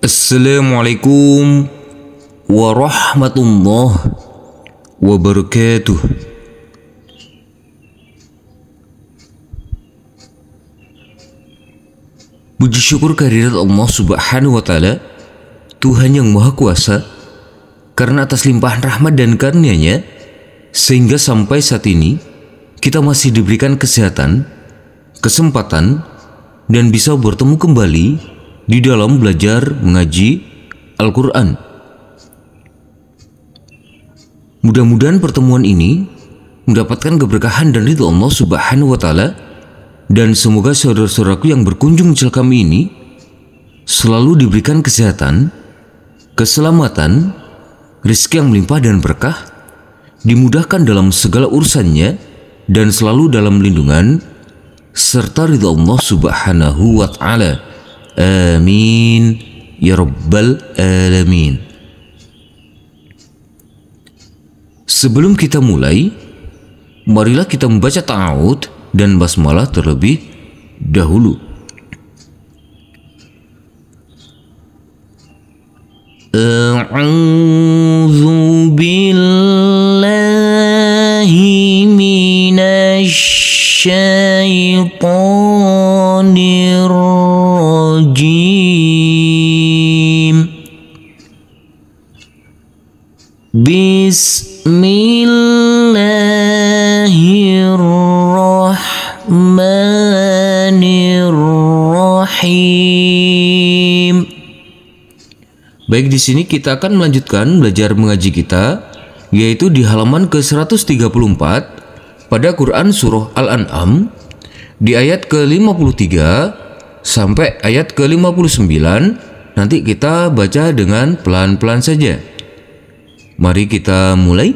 Assalamualaikum warahmatullahi wabarakatuh. Puji syukur kehadirat Allah Subhanahu wa Ta'ala, Tuhan yang Maha Kuasa, karena atas limpahan rahmat dan karunia-Nya sehingga sampai saat ini kita masih diberikan kesehatan, kesempatan, dan bisa bertemu kembali di dalam belajar mengaji Al-Quran. Mudah-mudahan pertemuan ini mendapatkan keberkahan dan ridho Allah Subhanahu wa Ta'ala, dan semoga saudara-saudaraku yang berkunjung di channel kami ini selalu diberikan kesehatan, keselamatan, rezeki yang melimpah dan berkah, dimudahkan dalam segala urusannya, dan selalu dalam lindungan serta ridho Allah Subhanahu wa Ta'ala. Amin ya rabbal alamin. Sebelum kita mulai, marilah kita membaca ta'awud dan basmalah terlebih dahulu. A'udzu billahi minasy syaitonir rajim. Bismillahirrahmanirrahim. Baik, di sini kita akan melanjutkan belajar mengaji kita, yaitu di halaman ke-134 pada Quran Surah Al-An'am di ayat ke-53 sampai ayat ke-59. Nanti kita baca dengan pelan-pelan saja. Mari kita mulai.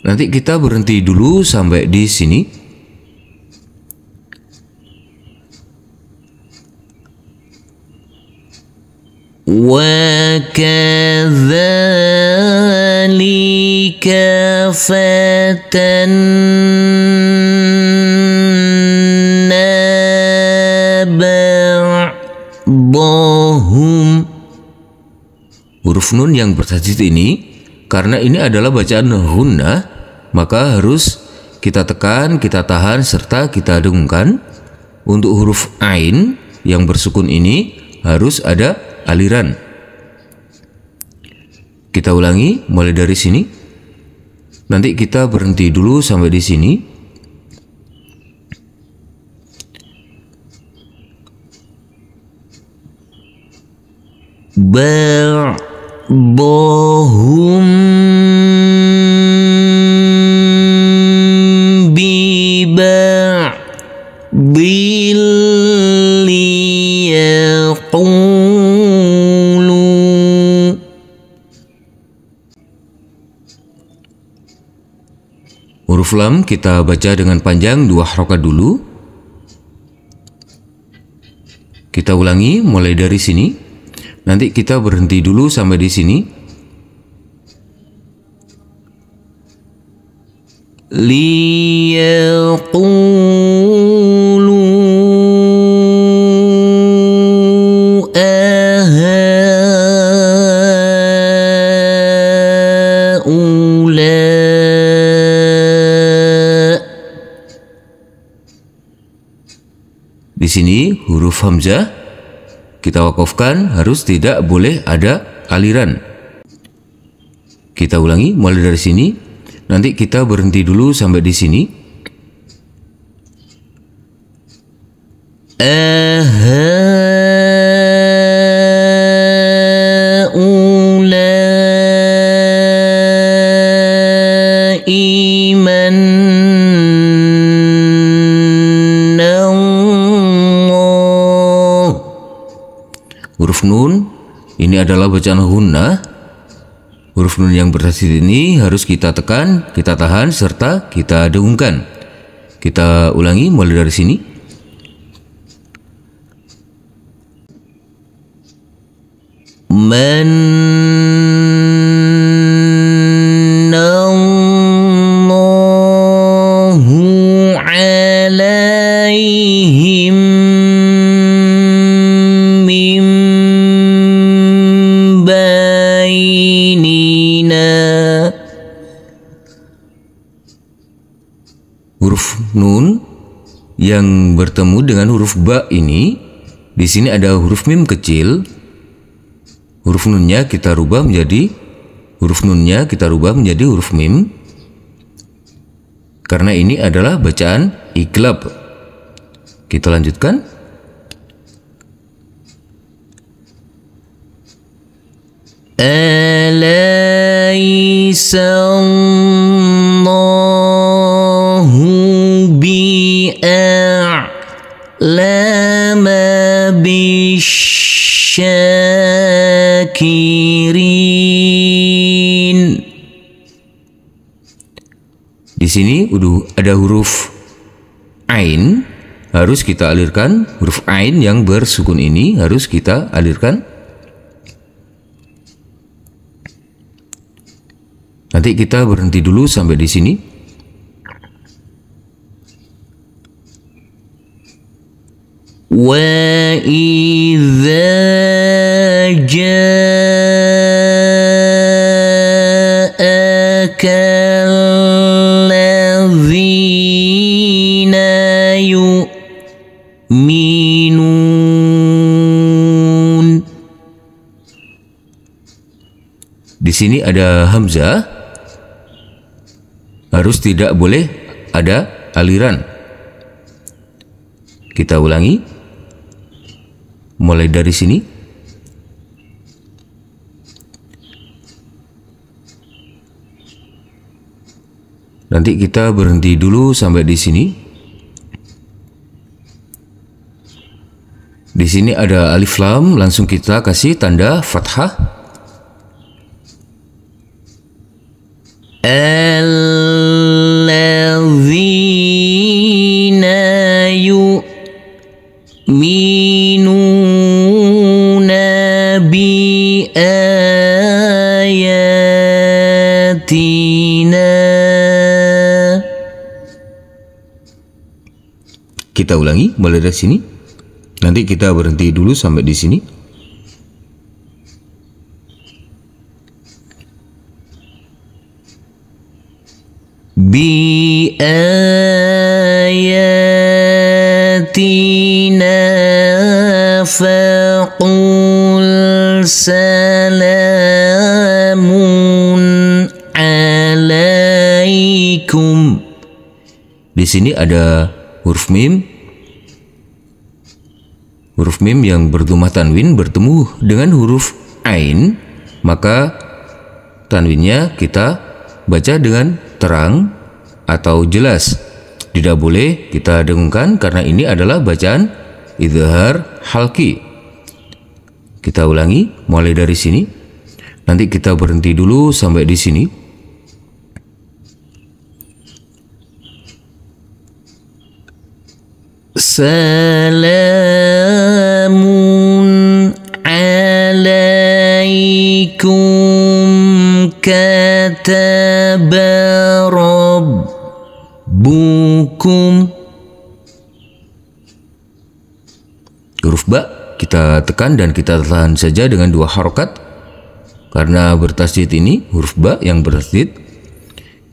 Nanti kita berhenti dulu sampai di sini. Wa kadzalika fatanna ba'dahum. Huruf nun yang bertajwid ini, karena ini adalah bacaan hunnah, maka harus kita tekan, kita tahan, serta kita dengungkan. Untuk huruf ain yang bersukun ini harus ada aliran. Kita ulangi mulai dari sini. Nanti kita berhenti dulu sampai di sini. Ba'dahum bi ba'dil liyaqulu. Huruf lam kita baca dengan panjang 2 harokat dulu. Kita ulangi mulai dari sini. Nanti kita berhenti dulu sampai di sini. Liyaqulu ahaula. Di sini huruf hamzah kita wakafkan, harus tidak boleh ada aliran. Kita ulangi mulai dari sini. Nanti kita berhenti dulu sampai di sini. Ahaulai manallah. Huruf nun ini adalah bacaan hunnah. Huruf nun yang bertajwid ini harus kita tekan, kita tahan, serta kita dengungkan. Kita ulangi mulai dari sini. Manallahu alaihim huruf nun yang bertemu dengan huruf ba ini, di sini ada huruf mim kecil. Huruf nunnya kita rubah menjadi huruf mim. Karena ini adalah bacaan iqlab. Kita lanjutkan. Alaysa Allahu bi'a'lama bisyakirin. Di sini ada huruf ain, harus kita alirkan. Huruf ain yang bersukun ini harus kita alirkan. Nanti kita berhenti dulu sampai di sini. Wa idza ja'aka alladzina yu'minun. Di sini ada hamzah. Harus tidak boleh ada aliran. Kita ulangi. Mulai dari sini. Nanti kita berhenti dulu sampai di sini. Di sini ada alif lam, langsung kita kasih tanda fathah. Alladzina yu'minuna bi-ayatina. Kita ulangi mulai dari sini. Nanti kita berhenti dulu sampai di sini. Bi ayatina faqul salamun alaikum. Di sini ada huruf mim. Huruf mim yang berdhamma tanwin bertemu dengan huruf ain, maka tanwinnya kita baca dengan terang atau jelas. Tidak boleh kita dengungkan karena ini adalah bacaan idhar halqi. Kita ulangi mulai dari sini. Nanti kita berhenti dulu sampai di sini. Salamun alaikum kataba rabbukum. Huruf ba kita tekan dan kita tahan saja dengan 2 harokat karena bertasydid ini huruf ba yang bertasydid.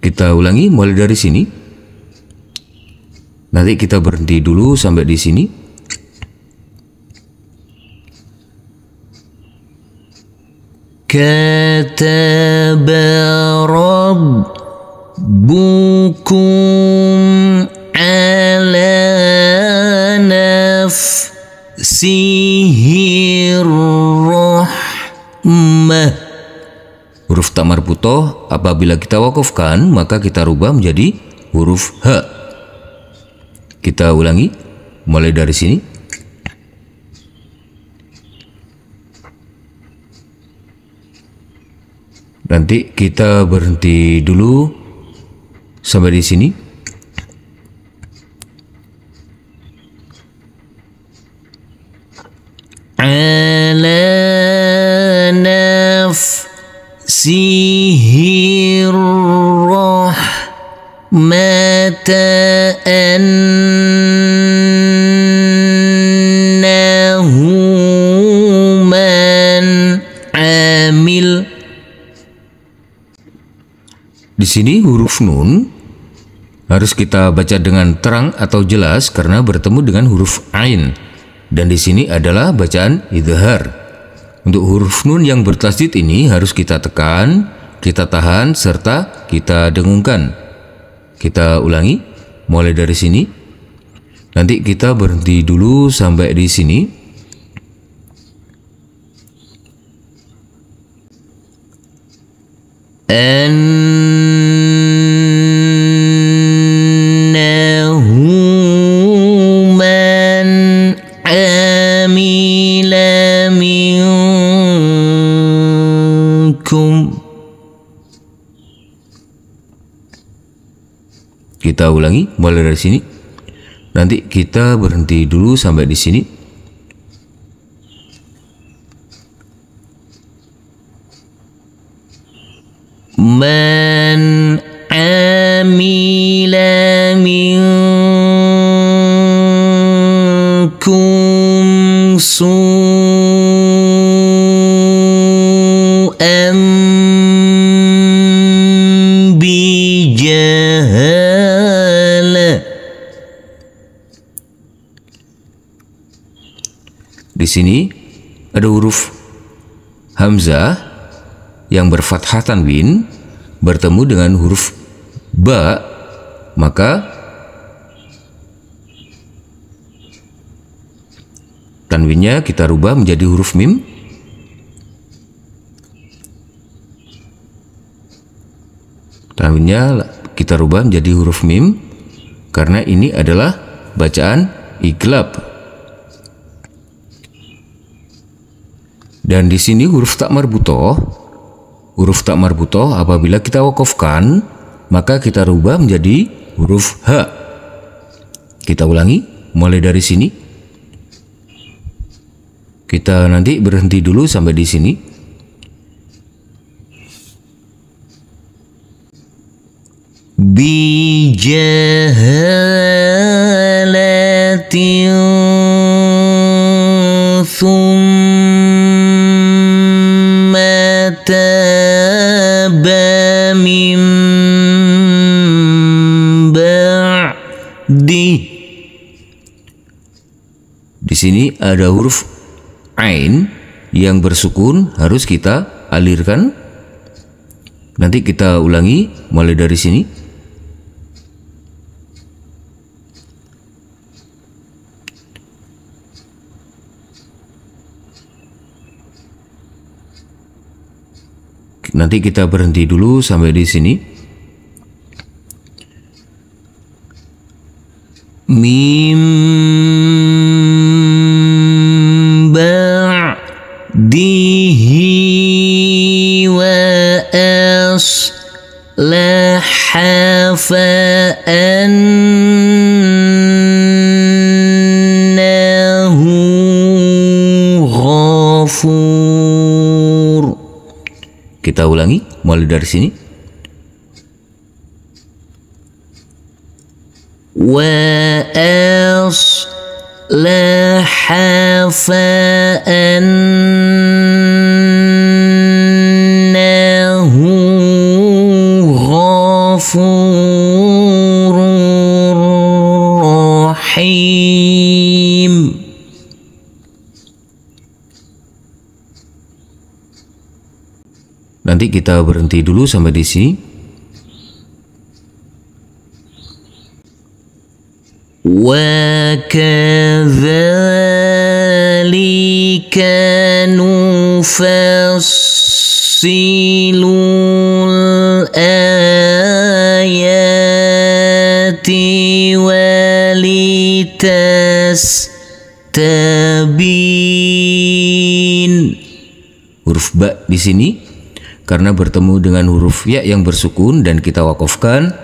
Kita ulangi mulai dari sini. Nanti kita berhenti dulu sampai di sini. Kataba rabbukum ala nafsihi rahmah. Huruf ta marbutoh apabila kita wakafkan maka kita rubah menjadi huruf ha. Kita ulangi mulai dari sini. Nanti kita berhenti dulu sampai di sini. Ala nafsihi rahmata annahu man amil. Di sini huruf nun harus kita baca dengan terang atau jelas karena bertemu dengan huruf ain. Dan di sini adalah bacaan idhar. Untuk huruf nun yang bertasydid ini harus kita tekan, kita tahan, serta kita dengungkan. Kita ulangi mulai dari sini. Nanti kita berhenti dulu sampai di sini. Kita ulangi mulai dari sini. Nanti kita berhenti dulu sampai di sini. Man amila minkum su'an bijahalah. Di sini ada huruf hamzah yang berfathah tanwin bertemu dengan huruf ba, maka tanwinnya kita rubah menjadi huruf mim. Tanwinnya kita rubah menjadi huruf mim karena ini adalah bacaan iglab. Dan di sini huruf tak marbutoh. Huruf tak marbutoh apabila kita wakofkan, maka kita rubah menjadi huruf H. Kita ulangi mulai dari sini. Kita nanti berhenti dulu sampai di sini. Bijahalatin taba min ba'di. Di sini ada huruf ain yang bersukun, harus kita alirkan. Nanti kita ulangi mulai dari sini. Nanti kita berhenti dulu sampai di sini. Mim ba'dihi wa aslaha fa'annahu ghafur. Kita ulangi mulai dari sini. Wa aslaha fa'annahu ghafurur rahim. Nanti kita berhenti dulu sampai di sini. Wa kadzalika nufassilul ayati walitastabin. Huruf ba di sini karena bertemu dengan huruf ya yang bersukun dan kita wakofkan,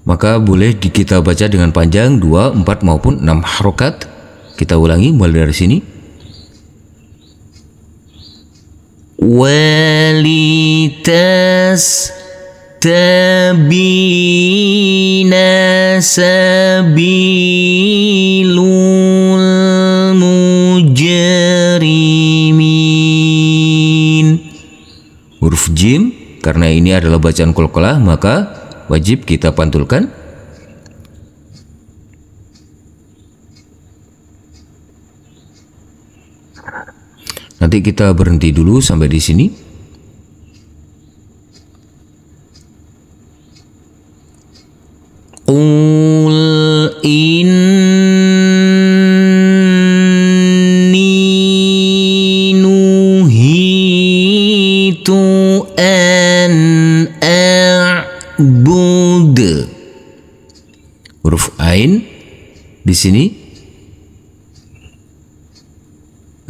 maka boleh kita baca dengan panjang 2, 4 maupun 6 harokat. Kita ulangi mulai dari sini. Walitastabina sabilul mujrimin. Huruf jim karena ini adalah bacaan qalqalah, maka wajib kita pantulkan. Nanti kita berhenti dulu sampai di sini. Qul inni nuhitu an a'bud. Huruf ain di sini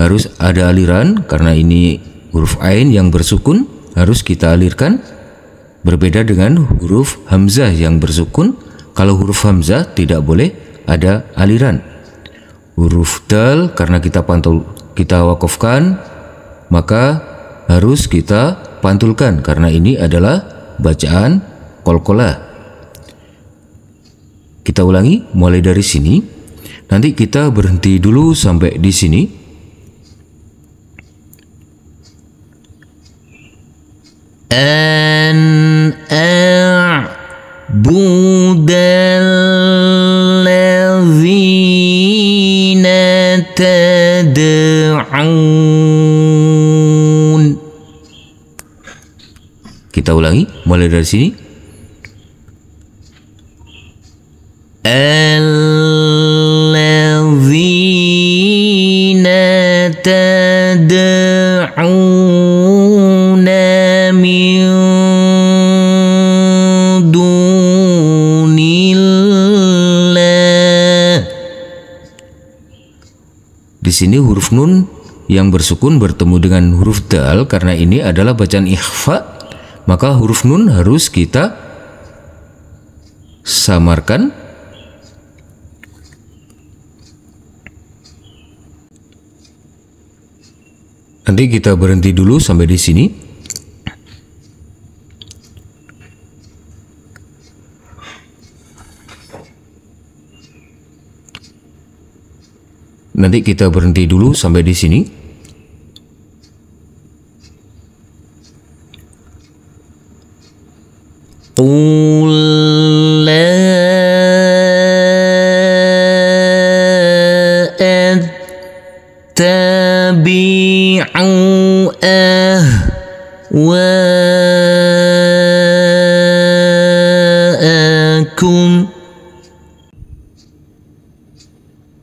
harus ada aliran karena ini huruf ain yang bersukun, harus kita alirkan. Berbeda dengan huruf hamzah yang bersukun. Kalau huruf hamzah tidak boleh ada aliran. Huruf dal karena kita wakafkan, maka harus kita pantulkan karena ini adalah bacaan qalqalah. Kita ulangi mulai dari sini. Nanti kita berhenti dulu sampai di sini. An a'budalladzina tad'un. Kita ulangi mulai dari sini. Alladzina tad'una min dunillah. Di sini huruf nun yang bersukun bertemu dengan huruf dal karena ini adalah bacaan ikhfa, maka huruf nun harus kita samarkan. Nanti kita berhenti dulu sampai di sini. Nanti kita berhenti dulu sampai di sini. Qul la attabi'u ahwa'akum.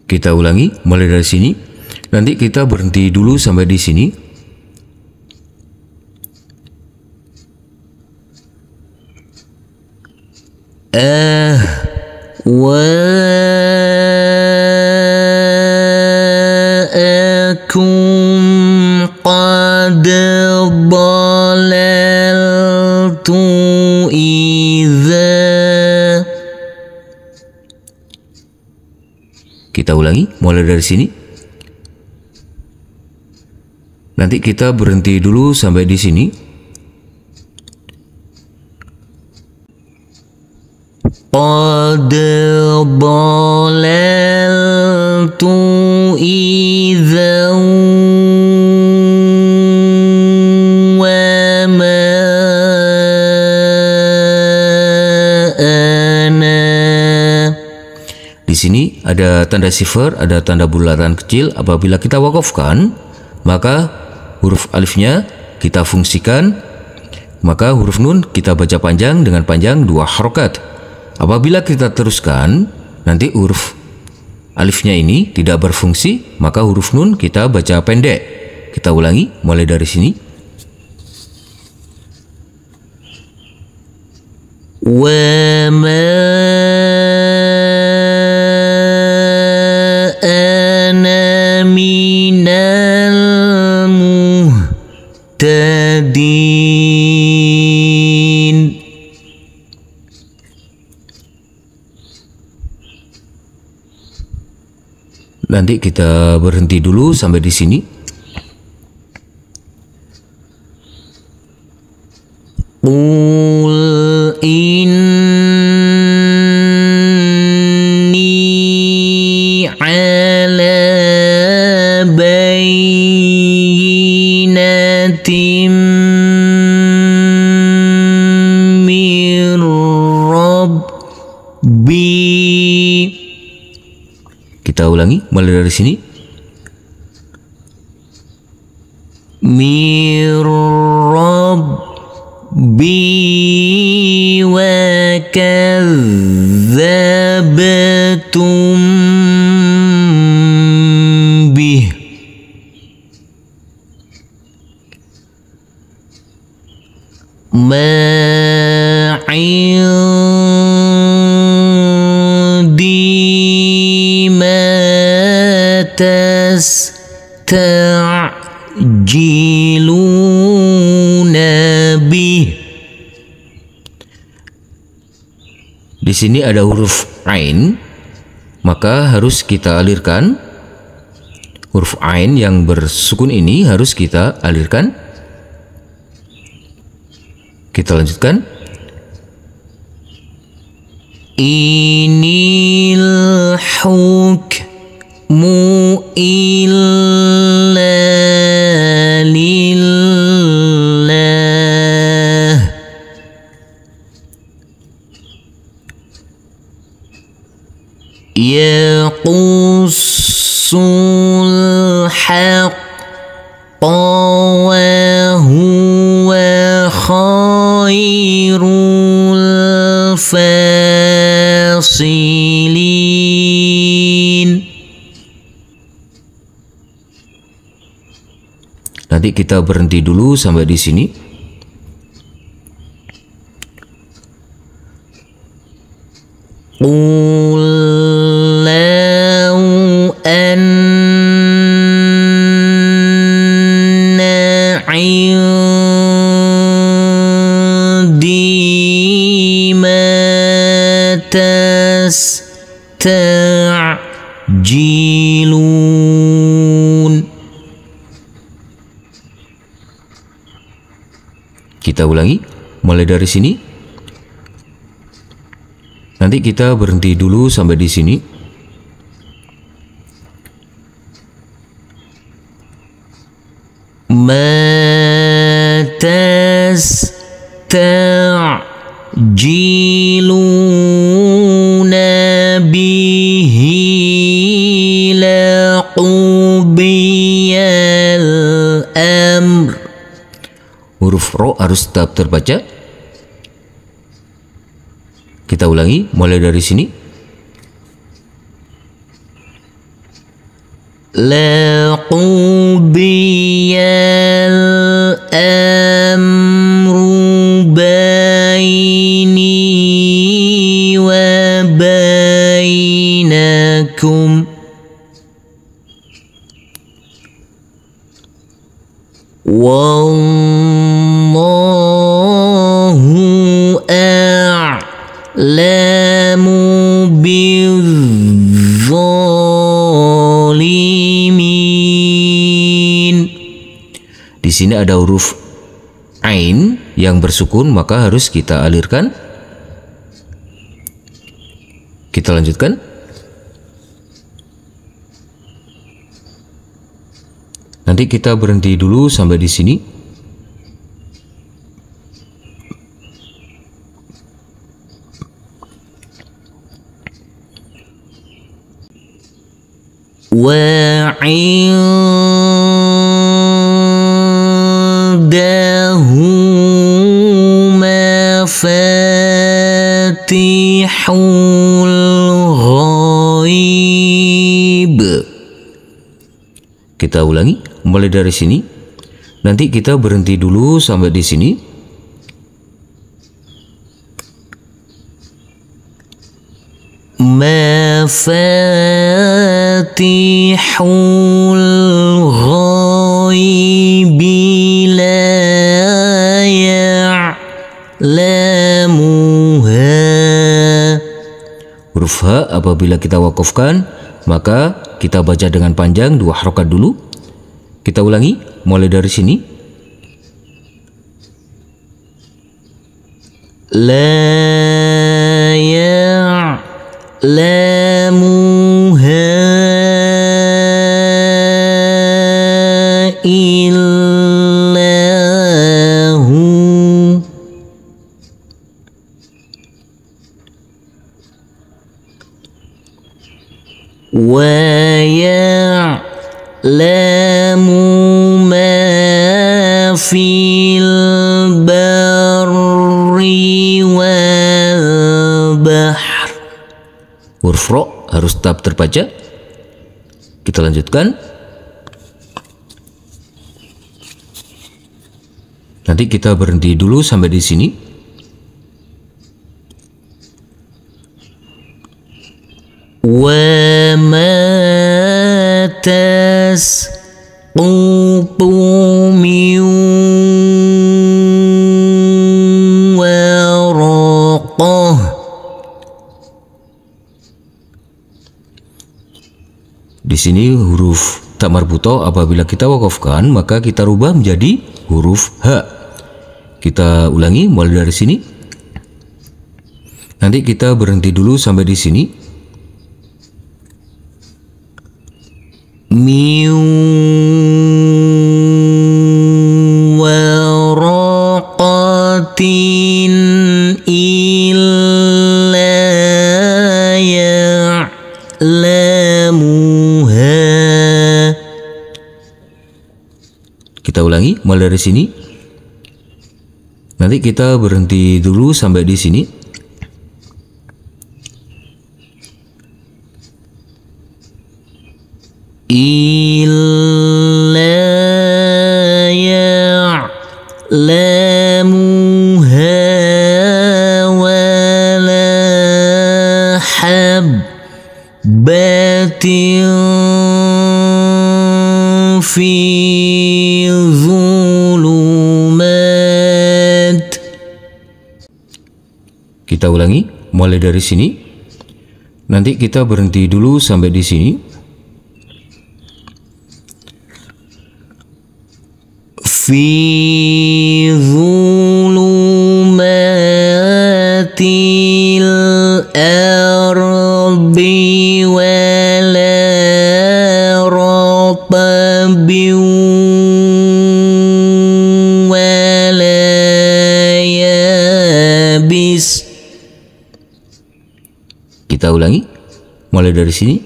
Kita ulangi mulai dari sini. Nanti kita berhenti dulu sampai di sini. Ahwa'akum qad dalaltu idza. Kita ulangi mulai dari sini. Nanti kita berhenti dulu sampai di sini. Qad dalaltu idza wa ma ana. Di sini ada tanda sifar, ada tanda bulatan kecil. Apabila kita wakafkan, maka huruf alifnya kita fungsikan, maka huruf nun kita baca panjang dengan panjang 2 harokat. Apabila kita teruskan, nanti huruf alifnya ini tidak berfungsi, maka huruf nun kita baca pendek. Kita ulangi mulai dari sini. Wa ma ana minal muhtadin. Nanti kita berhenti dulu sampai di sini. Qul inni ala bayyinatin Kita ulangi mulai dari sini. Mir Rabbi wa kadzdzabtum bih. Ma indi ma tasta'jiluna bih. Di sini ada huruf ain, maka harus kita alirkan. Huruf ain yang bersukun ini harus kita alirkan. Kita lanjutkan. Inil hukmu illa lillah. Yaqussul haqqa wa huwa khairul fasilin. Nanti kita berhenti dulu sampai di sini. Qul law anna 'indi ma tasta'jilun. Kita ulangi mulai dari sini. Nanti kita berhenti dulu sampai di sini. Ma tasta'jiluna bihi laqudiyal amr. Huruf ro harus tetap terbaca. Kita ulangi mulai dari sini. Laqudiyal amru baini wa bainakum. Wallahu a'lamu bizzalimin. Di sini ada huruf ain yang bersukun, maka harus kita alirkan. Kita lanjutkan. Nanti kita berhenti dulu sampai di sini. Wa 'indahu mafatihul ghaib. Kita ulangi mulai dari sini. Nanti kita berhenti dulu sampai di sini. Mafatihul ghaibi la ya'lamuha. Huruf H apabila kita wakafkan, maka kita baca dengan panjang 2 harokat dulu. Kita ulangi mulai dari sini. La ya'lamuha illahu. ويعلم ما في البر والبحر. Huruf ro harus tetap terbaca. Kita lanjutkan. Nanti kita berhenti dulu sampai di sini. Wa ma tasqutu min waraqah. Di sini huruf ta marbuto apabila kita wakafkan maka kita rubah menjadi huruf H. Kita ulangi mulai dari sini. Nanti kita berhenti dulu sampai di sini. Min waraqatin illa ya'lamuha. Kita ulangi mulai dari sini. Nanti kita berhenti dulu sampai di sini. Illa ya'lamuha wala habbatin fi zulumat. Kita ulangi mulai dari sini. Nanti kita berhenti dulu sampai di sini. Fi zulumatil ardi wala ratabin wala yabis. Kita ulangi mulai dari sini.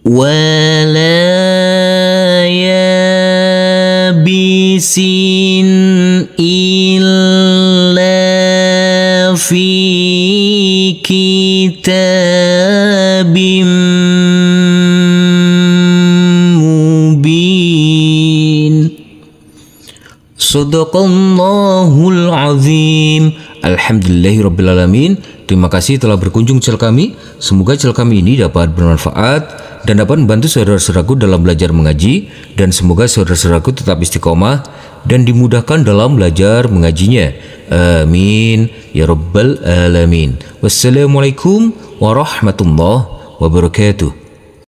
Wala yabisin illa fi kitabim mubin. Sadaqallahul azim. Alhamdulillahirrabbilalamin. Terima kasih telah berkunjung channel kami. Semoga channel kami ini dapat bermanfaat dan dapat membantu saudara-saudaraku dalam belajar mengaji. Dan semoga saudara-saudaraku tetap istiqomah dan dimudahkan dalam belajar mengajinya. Amin ya rabbal alamin. Wassalamualaikum warahmatullahi wabarakatuh.